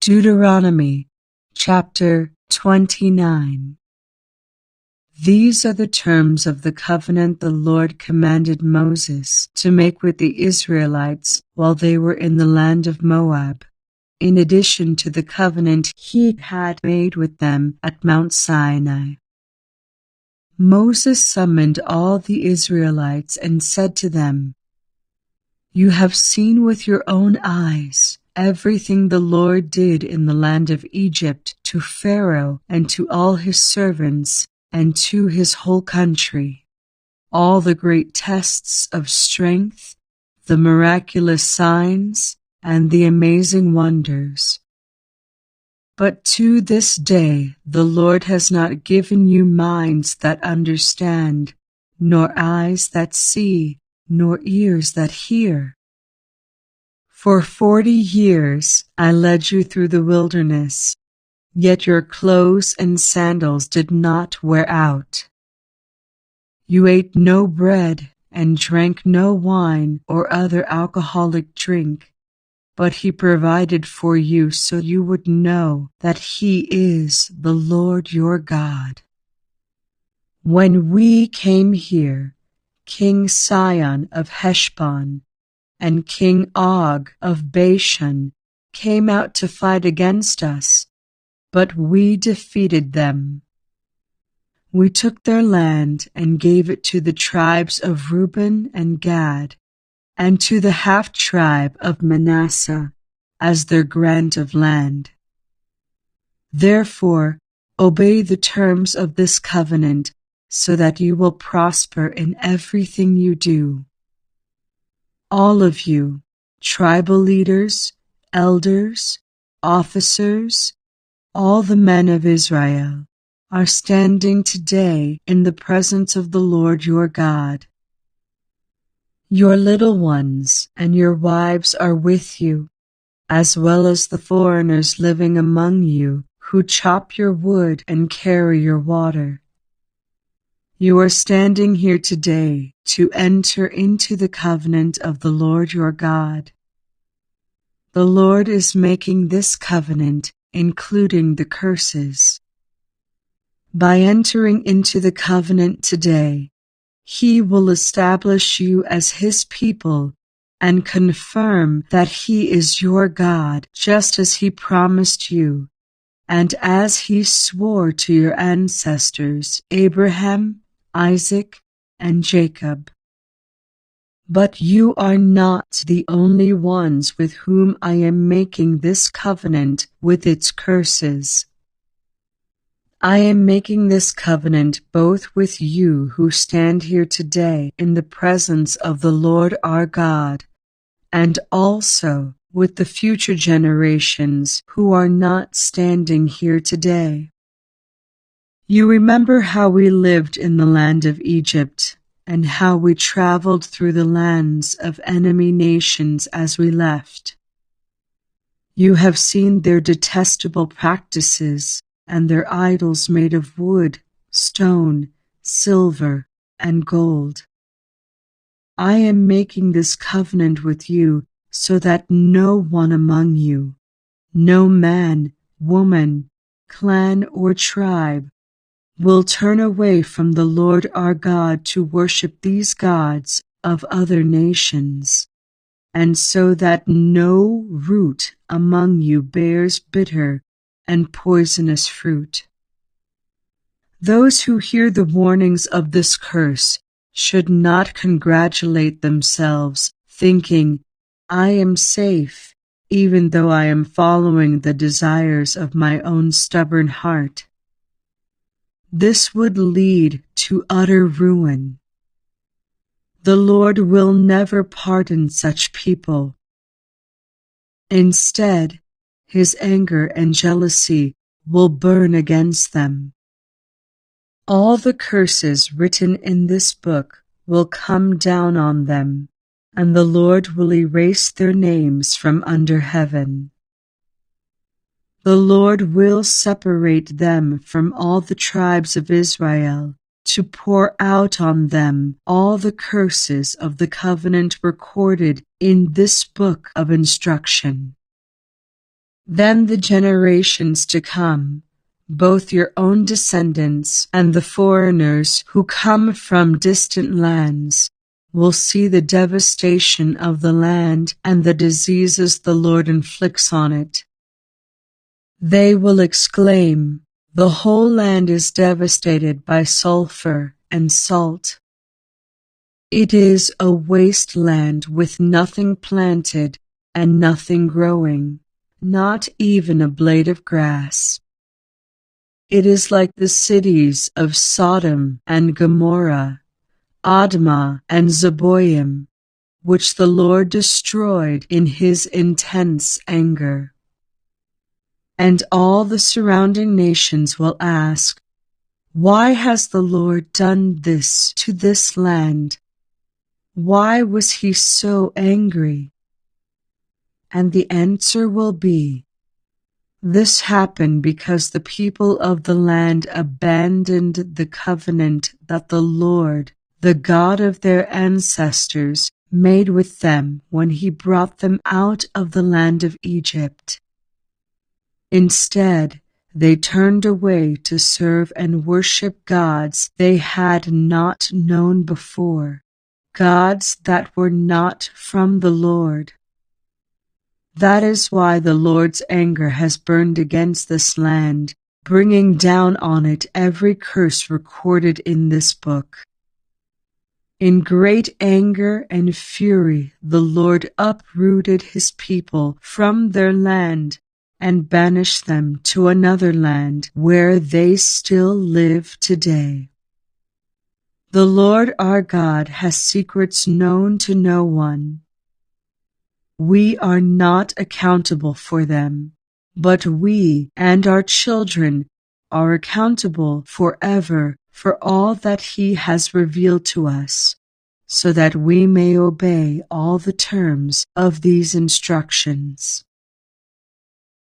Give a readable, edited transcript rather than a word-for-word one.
Deuteronomy chapter 29. These are the terms of the covenant the Lord commanded Moses to make with the Israelites while they were in the land of Moab, in addition to the covenant he had made with them at Mount Sinai. Moses summoned all the Israelites and said to them, "You have seen with your own eyes everything the Lord did in the land of Egypt to Pharaoh and to all his servants and to his whole country, all the great tests of strength, the miraculous signs, and the amazing wonders. But to this day the Lord has not given you minds that understand, nor eyes that see, nor ears that hear. For 40 years I led you through the wilderness, yet your clothes and sandals did not wear out. You ate no bread and drank no wine or other alcoholic drink, but he provided for you so you would know that he is the Lord your God. When we came here, King Sihon of Heshbon and King Og of Bashan came out to fight against us, but we defeated them. We took their land and gave it to the tribes of Reuben and Gad, and to the half-tribe of Manasseh as their grant of land. Therefore, obey the terms of this covenant, so that you will prosper in everything you do. All of you, tribal leaders, elders, officers, all the men of Israel, are standing today in the presence of the Lord your God. Your little ones and your wives are with you, as well as the foreigners living among you who chop your wood and carry your water. You are standing here today to enter into the covenant of the Lord your God. The Lord is making this covenant, including the curses. By entering into the covenant today, he will establish you as his people and confirm that he is your God, just as he promised you, and as he swore to your ancestors, Abraham, Isaac, and Jacob. But you are not the only ones with whom I am making this covenant with its curses. I am making this covenant both with you who stand here today in the presence of the Lord our God, and also with the future generations who are not standing here today. You remember how we lived in the land of Egypt, and how we traveled through the lands of enemy nations as we left. You have seen their detestable practices and their idols made of wood, stone, silver, and gold. I am making this covenant with you so that no one among you, no man, woman, clan, or tribe, will turn away from the Lord our God to worship these gods of other nations, and so that no root among you bears bitter and poisonous fruit. Those who hear the warnings of this curse should not congratulate themselves, thinking, "I am safe, even though I am following the desires of my own stubborn heart." This would lead to utter ruin. The Lord will never pardon such people. Instead, his anger and jealousy will burn against them. All the curses written in this book will come down on them, and the Lord will erase their names from under heaven. The Lord will separate them from all the tribes of Israel to pour out on them all the curses of the covenant recorded in this book of instruction. Then the generations to come, both your own descendants and the foreigners who come from distant lands, will see the devastation of the land and the diseases the Lord inflicts on it. They will exclaim, "The whole land is devastated by sulfur and salt. It is a waste land with nothing planted and nothing growing, not even a blade of grass. It is like the cities of Sodom and Gomorrah, Admah and Zeboim, which the Lord destroyed in his intense anger." And all the surrounding nations will ask, "Why has the Lord done this to this land? Why was he so angry?" And the answer will be, "This happened because the people of the land abandoned the covenant that the Lord, the God of their ancestors, made with them when he brought them out of the land of Egypt. Instead, they turned away to serve and worship gods they had not known before, gods that were not from the Lord. That is why the Lord's anger has burned against this land, bringing down on it every curse recorded in this book. In great anger and fury, the Lord uprooted his people from their land and banished them to another land where they still live today. The Lord our God has secrets known to no one. We are not accountable for them, but we and our children are accountable forever for all that he has revealed to us, so that we may obey all the terms of these instructions.